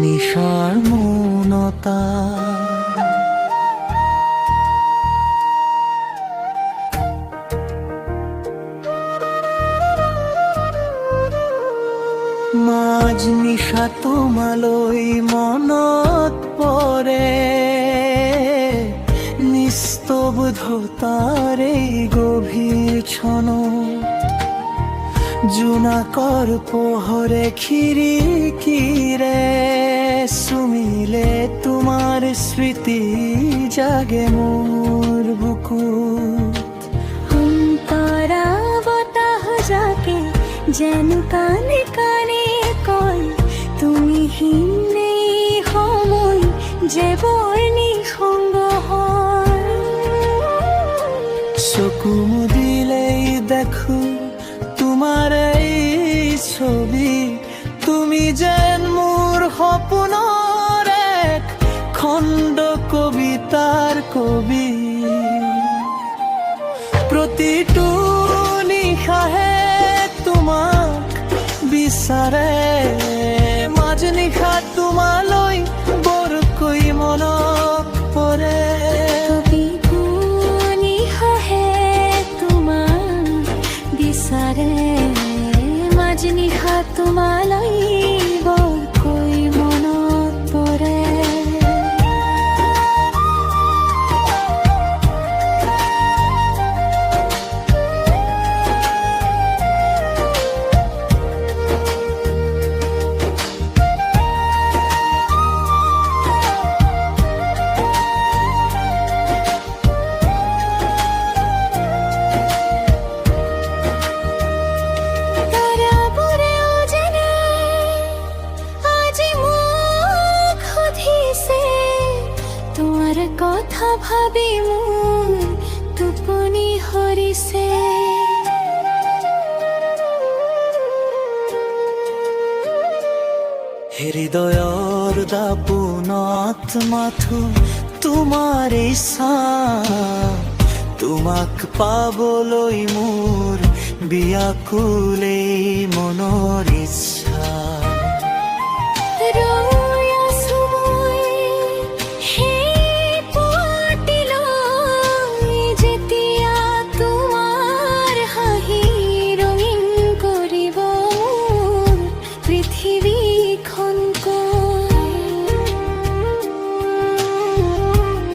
নিশাৰ মৌনতা মাজ নিশা তোমালৈ মনত পৰে নিস্তব্ধতাৰে গভীৰ ক্ষণত জোনাকৰ পোহৰে খিৰিকীৰে চুমিলে তোমাৰ স্মৃতি জাগে মোৰ বুকুত অন্তৰা বতাহ জাকে যেন কানে কানে কয় তুমি হিনে সময় যে বৰ নিঃসংগ হয় চকু মুদিলেই দেখো তোমাৰ এই ছবি তুমি যেন মোৰ সপোনৰ এক খণ্ড কবিতাৰ কবি প্ৰতিটো নিশাহে তোমাক বিচাৰে মাজ নিশা তোমালৈ বৰকৈ মনত পৰে মাজ নিশা তোমালৈ বৰকৈ মনত পৰে কথা ভাবি মোৰ টোপনি হৰিছে হৃদয়ৰ দাপোনত মাথো তোমাৰ ইচ্ছা তোমাক পাবলৈ মোৰ ব্যাকুল এই মনৰ ইচ্ছা